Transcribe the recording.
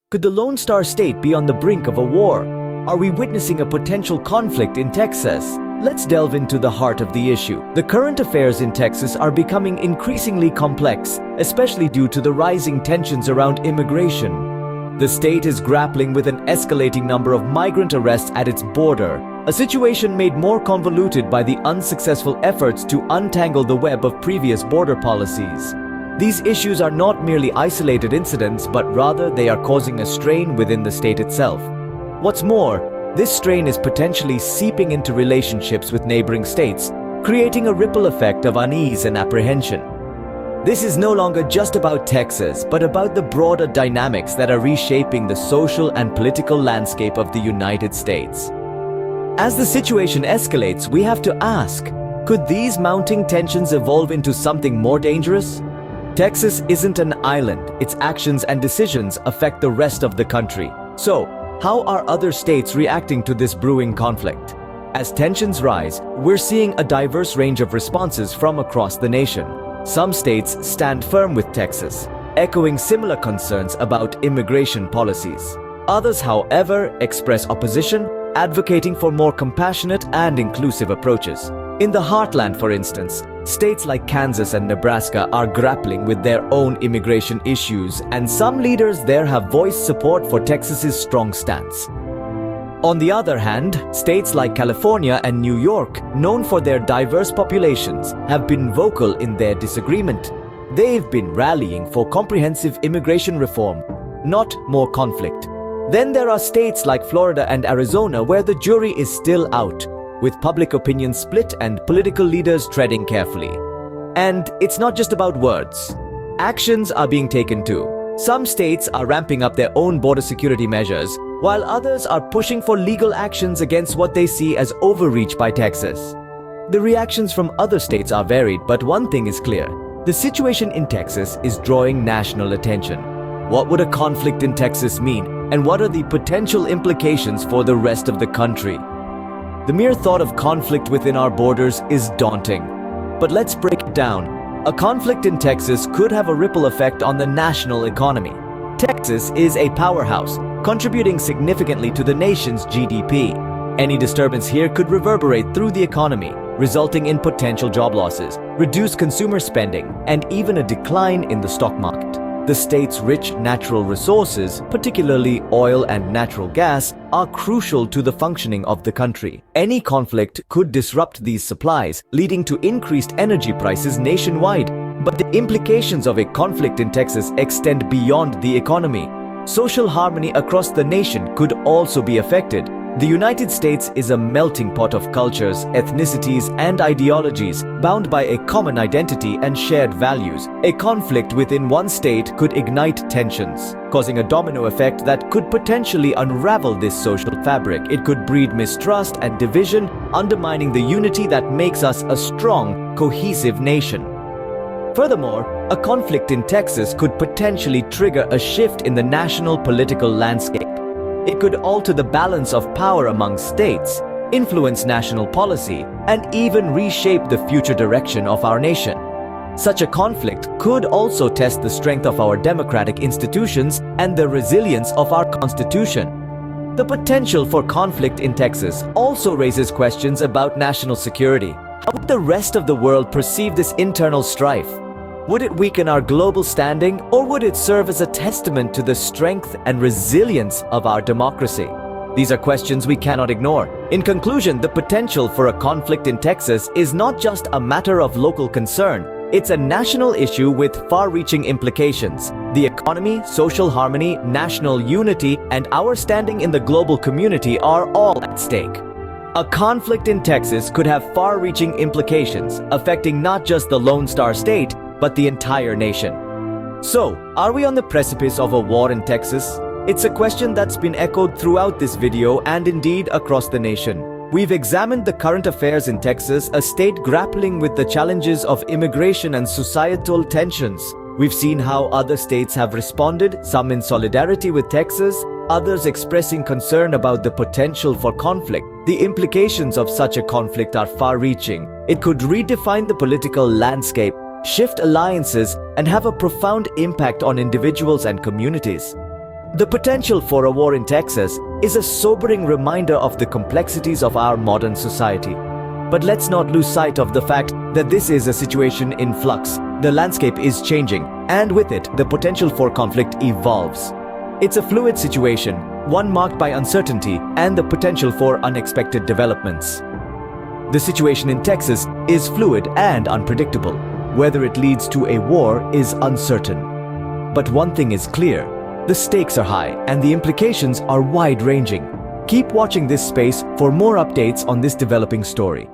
Could the Lone Star State be on the brink of a war? Are we witnessing a potential conflict in Texas? Let's delve into the heart of the issue. The current affairs in Texas are becoming increasingly complex, especially due to the rising tensions around immigration. The state is grappling with an escalating number of migrant arrests at its border, a situation made more convoluted by the unsuccessful efforts to untangle the web of previous border policies. These issues are not merely isolated incidents, but rather they are causing a strain within the state itself. What's more, this strain is potentially seeping into relationships with neighboring states, creating a ripple effect of unease and apprehension. This is no longer just about Texas, but about the broader dynamics that are reshaping the social and political landscape of the United States. As the situation escalates, we have to ask, could these mounting tensions evolve into something more dangerous? Texas isn't an island. Its actions and decisions affect the rest of the country. So, how are other states reacting to this brewing conflict? As tensions rise, we're seeing a diverse range of responses from across the nation. Some states stand firm with Texas, echoing similar concerns about immigration policies. Others, however, express opposition, advocating for more compassionate and inclusive approaches. In the heartland, for instance, states like Kansas and Nebraska are grappling with their own immigration issues, and some leaders there have voiced support for Texas's strong stance. On the other hand, states like California and New York, known for their diverse populations, have been vocal in their disagreement. They've been rallying for comprehensive immigration reform, not more conflict. Then there are states like Florida and Arizona where the jury is still out, with public opinion split and political leaders treading carefully. And it's not just about words. Actions are being taken too. Some states are ramping up their own border security measures, while others are pushing for legal actions against what they see as overreach by Texas. The reactions from other states are varied, but one thing is clear. The situation in Texas is drawing national attention. What would a conflict in Texas mean, and what are the potential implications for the rest of the country? The mere thought of conflict within our borders is daunting. But let's break it down. A conflict in Texas could have a ripple effect on the national economy. Texas is a powerhouse, contributing significantly to the nation's GDP. Any disturbance here could reverberate through the economy, resulting in potential job losses, reduced consumer spending, and even a decline in the stock market. The state's rich natural resources, particularly oil and natural gas, are crucial to the functioning of the country. Any conflict could disrupt these supplies, leading to increased energy prices nationwide. But the implications of a conflict in Texas extend beyond the economy. Social harmony across the nation could also be affected. The United States is a melting pot of cultures, ethnicities, and ideologies, bound by a common identity and shared values. A conflict within one state could ignite tensions, causing a domino effect that could potentially unravel this social fabric. It could breed mistrust and division, undermining the unity that makes us a strong, cohesive nation. Furthermore, a conflict in Texas could potentially trigger a shift in the national political landscape. It could alter the balance of power among states, influence national policy, and even reshape the future direction of our nation. Such a conflict could also test the strength of our democratic institutions and the resilience of our Constitution. The potential for conflict in Texas also raises questions about national security. How would the rest of the world perceive this internal strife? Would it weaken our global standing, or would it serve as a testament to the strength and resilience of our democracy? These are questions we cannot ignore. In conclusion, the potential for a conflict in Texas is not just a matter of local concern. It's a national issue with far-reaching implications. The economy, social harmony, national unity, and our standing in the global community are all at stake. A conflict in Texas could have far-reaching implications, affecting not just the Lone Star State, but the entire nation. So, are we on the precipice of a war in Texas? It's a question that's been echoed throughout this video and indeed across the nation. We've examined the current affairs in Texas, a state grappling with the challenges of immigration and societal tensions. We've seen how other states have responded, some in solidarity with Texas, others expressing concern about the potential for conflict. The implications of such a conflict are far-reaching. It could redefine the political landscape, shift alliances, and have a profound impact on individuals and communities. The potential for a war in Texas is a sobering reminder of the complexities of our modern society. But let's not lose sight of the fact that this is a situation in flux. The landscape is changing, and with it, the potential for conflict evolves. It's a fluid situation, one marked by uncertainty and the potential for unexpected developments. The situation in Texas is fluid and unpredictable. Whether it leads to a war is uncertain. But one thing is clear: the stakes are high and the implications are wide-ranging. Keep watching this space for more updates on this developing story.